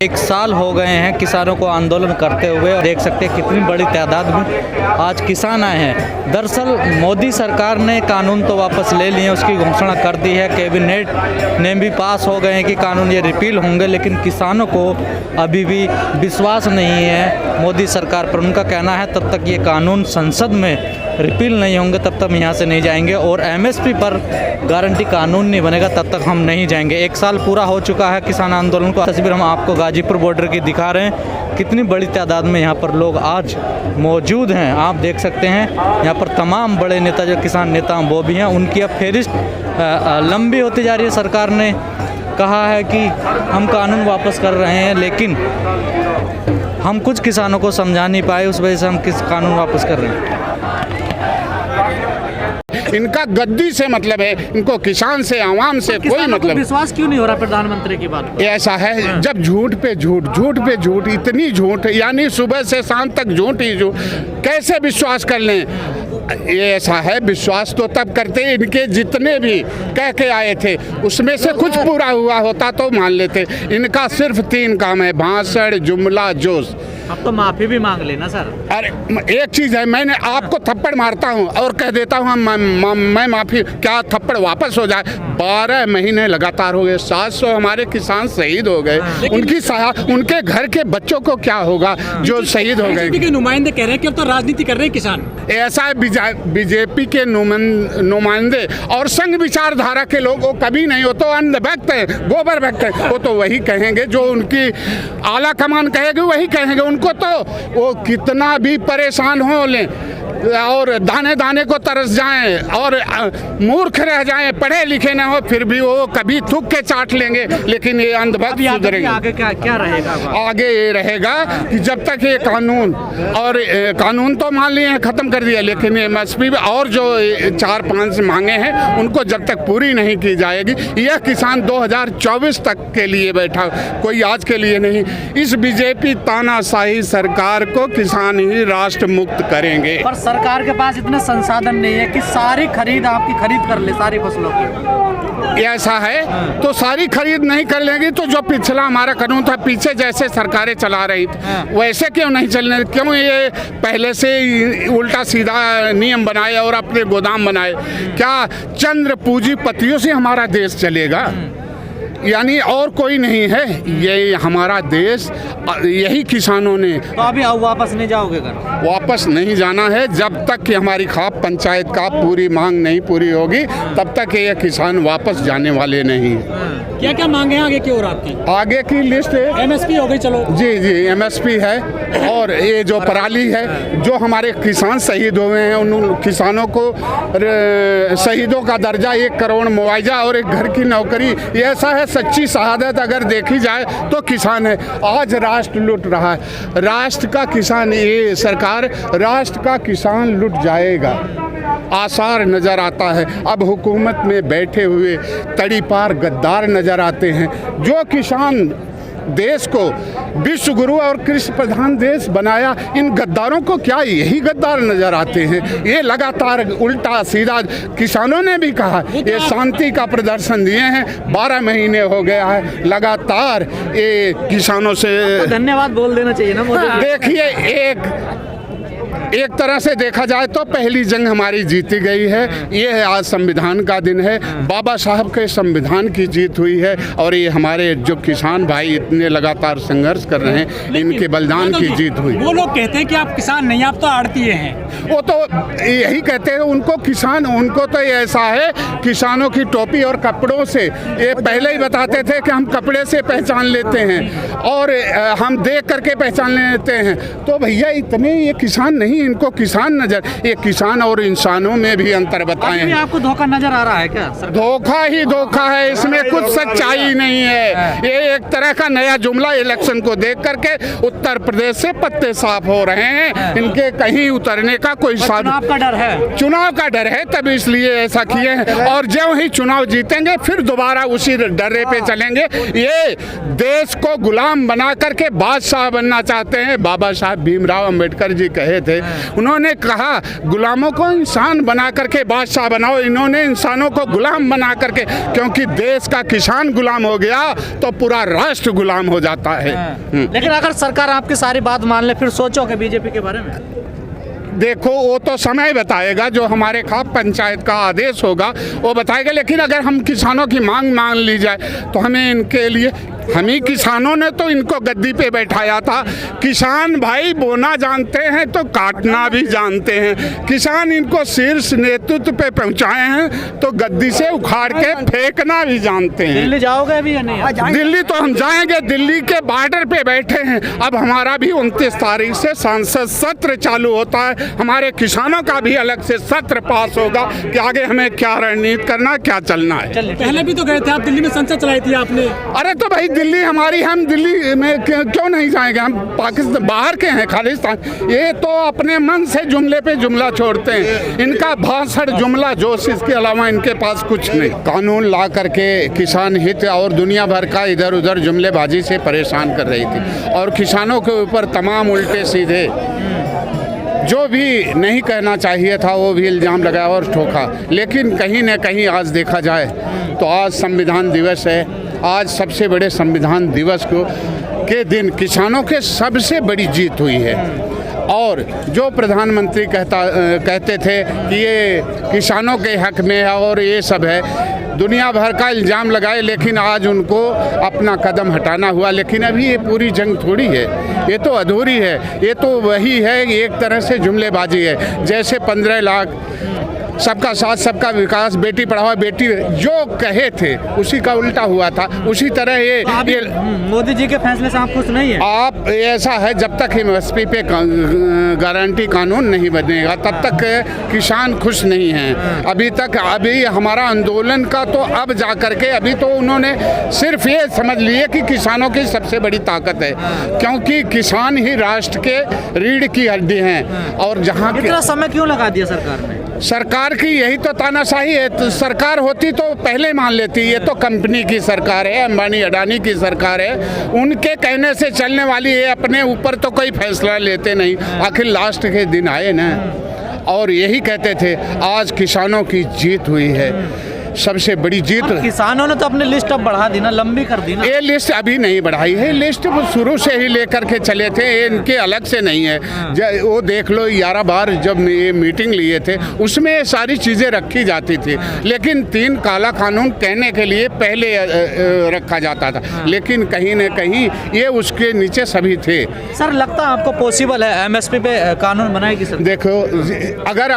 एक साल हो गए हैं किसानों को आंदोलन करते हुए और देख सकते हैं कितनी बड़ी तादाद में आज किसान आए हैं। दरअसल मोदी सरकार ने कानून तो वापस ले लिए, उसकी घोषणा कर दी है, कैबिनेट ने भी पास हो गए हैं कि कानून ये रिपील होंगे, लेकिन किसानों को अभी भी विश्वास नहीं है मोदी सरकार पर। उनका कहना है तब तक ये कानून संसद में रिपील नहीं होंगे तब तक यहाँ से नहीं जाएंगे और एमएसपी पर गारंटी कानून नहीं बनेगा तब तक हम नहीं जाएंगे। एक साल पूरा हो चुका है किसान आंदोलन को। तस्वीर हम आपको गाजीपुर बॉर्डर की दिखा रहे हैं, कितनी बड़ी तादाद में यहाँ पर लोग आज मौजूद हैं। आप देख सकते हैं यहाँ पर तमाम बड़े नेता जो किसान नेता वो भी हैं, उनकी अब फेरिस्त लंबी होती जा रही है। सरकार ने कहा है कि हम कानून वापस कर रहे हैं, लेकिन हम कुछ किसानों को समझा नहीं पाए, उस वजह से हम किस कानून वापस कर रहे हैं। इनका गद्दी से मतलब है, इनको किसान से आवाम से कोई मतलब। विश्वास क्यों नहीं हो रहा प्रधानमंत्री की बात? ऐसा है जब झूठ पे झूठ, झूठ पे झूठ, इतनी झूठ, यानी सुबह से शाम तक झूठ ही झूठ, कैसे विश्वास कर लें? ये ऐसा है, विश्वास तो तब करते इनके जितने भी कह के आए थे उसमें से कुछ पूरा हुआ होता तो मान लेते। इनका सिर्फ 3 काम है, भाषण, जुमला, जोश। अब तो माफी भी मांग लेना सर। अरे एक चीज़ है, मैंने आपको थप्पड़ मारता हूँ और कह देता हूँ मैं माफ़ी, क्या थप्पड़ वापस हो जाए? 12 महीने लगातार हो गए, 700 हमारे किसान शहीद हो गए। उनके घर के बच्चों को क्या होगा जो शहीद हो गए? के नुमाइंदे कह रहे हैं कि अब तो राजनीति कर रहे हैं किसान। ऐसा है, बीजेपी के नुमाइंदे और संघ विचारधारा के लोग वो कभी नहीं, हो तो अंधभक्त है, गोबर भक्त है। वो तो वही कहेंगे जो उनकी आला कमान कहेगी, वही कहेंगे। उनको तो वो कितना भी परेशान हो लें और दाने दाने को तरस जाएं और मूर्ख रह जाएं, पढ़े लिखे न हो, फिर भी वो कभी थूक के चाट लेंगे। लेकिन ये अंधभक्त सुधरेंगे। आगे क्या रहेगा? आगे ये रहेगा कि जब तक ये कानून तो मान लिए हैं, ख़त्म कर दिया, लेकिन एमएसपी और जो 4-5 मांगे हैं उनको जब तक पूरी नहीं की जाएगी, यह किसान 2024 तक के लिए बैठा, कोई आज के लिए नहीं। इस बीजेपी तानाशाही सरकार को किसान ही राष्ट्र मुक्त करेंगे। सरकार के पास इतने संसाधन नहीं है कि सारी खरीद आपकी खरीद कर ले, सारी फसलों की। ऐसा है तो सारी खरीद नहीं कर लेंगी तो जो पिछला हमारा कानून था, पीछे जैसे सरकारें चला रही थी वैसे क्यों नहीं चलने? क्यों ये पहले से उल्टा सीधा नियम बनाए और अपने गोदाम बनाए? क्या चंद्र पूंजीपतियों से हमारा देश चलेगा? यानी और कोई नहीं है, ये हमारा देश, यही किसानों ने। तो अभी वापस नहीं जाओगे घर? वापस नहीं जाना है जब तक कि हमारी खाप पंचायत का पूरी मांग नहीं पूरी होगी, तब तक ये किसान वापस जाने वाले नहीं। क्या क्या मांगे आगे की ओर आपकी? आगे की लिस्ट है, एमएसपी हो गई, चलो जी एमएसपी है, और ये जो पराली है, जो हमारे किसान शहीद हुए हैं उन किसानों को शहीदों का दर्जा, 1 करोड़ मुआवजा और एक घर की नौकरी। ये ऐसा है, सच्ची शहादत अगर देखी जाए तो किसान है। आज राष्ट्र लूट रहा है, राष्ट्र का किसान, ये सरकार राष्ट्र का किसान लूट जाएगा, आसार नज़र आता है। अब हुकूमत में बैठे हुए तड़ीपार गद्दार नज़र आते हैं। जो किसान देश को विश्व गुरु और कृषि प्रधान देश बनाया, इन गद्दारों को क्या यही गद्दार नजर आते हैं? ये लगातार उल्टा सीधा, किसानों ने भी कहा ये शांति का प्रदर्शन दिए हैं, 12 महीने हो गया है लगातार ये किसानों से। तो धन्यवाद बोल देना चाहिए ना मोदी। देखिए, एक तरह से देखा जाए तो पहली जंग हमारी जीती गई है। ये है, आज संविधान का दिन है, बाबा साहब के संविधान की जीत हुई है और ये हमारे जो किसान भाई इतने लगातार संघर्ष कर रहे हैं, इनके बलिदान की जीत हुई। वो लोग कहते हैं कि आप किसान नहीं, आप तो आड़तीए हैं। वो तो यही कहते हैं, उनको किसान, उनको तो ऐसा है, किसानों की टोपी और कपड़ों से, ये पहले ही बताते थे कि हम कपड़े से पहचान लेते हैं और हम देख करके पहचान लेते हैं। तो भैया इतने ये किसान नहीं, इनको किसान नजर, ये किसान और इंसानों में भी अंतर बताएं। आपको धोखा नजर आ रहा है क्या? धोखा ही धोखा है, इसमें कुछ सच्चाई नहीं है। ये एक तरह का नया जुमला, इलेक्शन को देख करके उत्तर प्रदेश से पत्ते साफ हो रहे हैं, इनके कहीं उतरने का कोई चुनाव का डर है। चुनाव का डर है, तब इसलिए ऐसा किए हैं। और जब ही चुनाव जीतेंगे फिर दोबारा उसी डरे पे चलेंगे। ये देश को गुलाम बना करके बादशाह बनना चाहते हैं। बाबा साहब भीमराव अंबेडकर जी कहे थे उन्होंने कहा गुलामों को इंसान बना करके बादशाह बनाओ, इन्होंने इंसानों को गुलाम बना करके, क्योंकि देश का किसान गुलाम हो गया तो पूरा राष्ट्र गुलाम हो जाता है। लेकिन अगर सरकार आपकी सारी बात मान ले, फिर सोचोगे बीजेपी के बारे में? देखो वो तो समय बताएगा, जो हमारे खाप पंचायत का आदेश होगा वो बताएगा। लेकिन अगर हम किसानों की मांग मान ली जाए तो हमें इनके लिए, हम ही किसानों ने तो इनको गद्दी पे बैठाया था। किसान भाई बोना जानते हैं तो काटना भी जानते हैं। किसान इनको शीर्ष नेतृत्व पे पहुंचाए हैं तो गद्दी से उखाड़ के फेंकना भी जानते हैं। दिल्ली जाओगे अभी या नहीं? दिल्ली तो हम जाएंगे, दिल्ली के बॉर्डर पे बैठे हैं। अब हमारा भी 29 तारीख से संसद सत्र चालू होता है, हमारे किसानों का भी अलग से सत्र पास होगा कि आगे हमें क्या रणनीति करना, क्या चलना है। पहले भी तो गए थे आप, दिल्ली में संसद चलाई थी आपने। अरे तो भाई दिल्ली हमारी, हम दिल्ली में क्यों नहीं जाएंगे? हम पाकिस्तान बाहर के हैं, खालिस्तान। ये तो अपने मन से जुमले पे जुमला छोड़ते हैं, इनका भाषण जुमला जोश, इसके अलावा इनके पास कुछ नहीं। कानून ला करके किसान हित और दुनिया भर का इधर उधर जुमलेबाजी से परेशान कर रही थी और किसानों के ऊपर तमाम उल्टे सीधे जो भी नहीं कहना चाहिए था वो भी इल्ज़ाम लगाया और ठोका। लेकिन कहीं न कहीं आज देखा जाए तो आज संविधान दिवस है। आज सबसे बड़े संविधान दिवस के दिन किसानों के सबसे बड़ी जीत हुई है। और जो प्रधानमंत्री कहते थे कि ये किसानों के हक में है और ये सब है, दुनिया भर का इल्ज़ाम लगाए, लेकिन आज उनको अपना कदम हटाना हुआ। लेकिन अभी ये पूरी जंग थोड़ी है, ये तो अधूरी है, ये तो वही है, एक तरह से जुमलेबाजी है। जैसे 15 लाख, सबका साथ सबका विकास, बेटी पढ़ाओ बेटी, जो कहे थे उसी का उल्टा हुआ था। उसी तरह ये मोदी जी के फैसले से आप खुश नहीं है? आप ऐसा है, जब तक एमएसपी पे गारंटी कानून नहीं बनेगा तब तक किसान खुश नहीं हैं। अभी हमारा आंदोलन का तो अब जा करके, अभी तो उन्होंने सिर्फ ये समझ लिए कि किसानों की सबसे बड़ी ताकत है, क्योंकि किसान ही राष्ट्र के रीढ़ की हड्डी हैं। और जहाँ इतना समय क्यों लगा दिया सरकार ने? सरकार की यही तो तानाशाही है। तो सरकार होती तो पहले मान लेती। ये तो कंपनी की सरकार है, अंबानी अडानी की सरकार है, उनके कहने से चलने वाली है, अपने ऊपर तो कोई फैसला लेते नहीं। आखिर लास्ट के दिन आए ना और यही कहते थे आज किसानों की जीत हुई है, सबसे बड़ी जीत। किसानों ने तो अपनी लिस्ट अब बढ़ा दी ना, लंबी कर दी ना। ये लिस्ट अभी नहीं बढ़ाई है, लिस्ट वो शुरू से ही लेकर के चले थे, ये इनके अलग से नहीं है। वो देख लो 11 बार जब ये मीटिंग लिए थे उसमें सारी चीज़ें रखी जाती थी, लेकिन 3 काला कानून कहने के लिए पहले रखा जाता था, लेकिन कहीं न कहीं ये उसके नीचे सभी थे। सर लगता है आपको पॉसिबल है एमएसपी पे कानून बनाएगी सर? देखो, अगर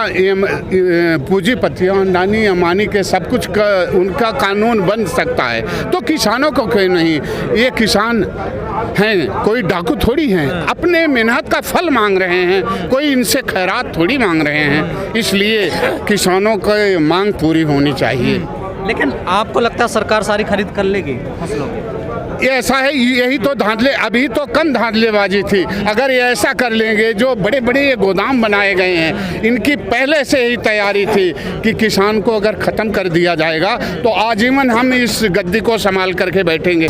पूंजीपतियों अंबानी अमानी के सब कुछ उनका कानून बन सकता है तो किसानों को क्यों नहीं? ये किसान हैं, कोई डाकू थोड़ी हैं, अपने मेहनत का फल मांग रहे हैं, कोई इनसे खैरात थोड़ी मांग रहे हैं। इसलिए किसानों की मांग पूरी होनी चाहिए। लेकिन आपको लगता है सरकार सारी खरीद कर लेगी फसलों की? ये ऐसा है, यही तो धांधले, अभी तो कम धांधलेबाजी थी। अगर ये ऐसा कर लेंगे, जो बड़े बड़े ये गोदाम बनाए गए हैं, इनकी पहले से ही तैयारी थी कि किसान को अगर ख़त्म कर दिया जाएगा तो आजीवन हम इस गद्दी को संभाल करके बैठेंगे।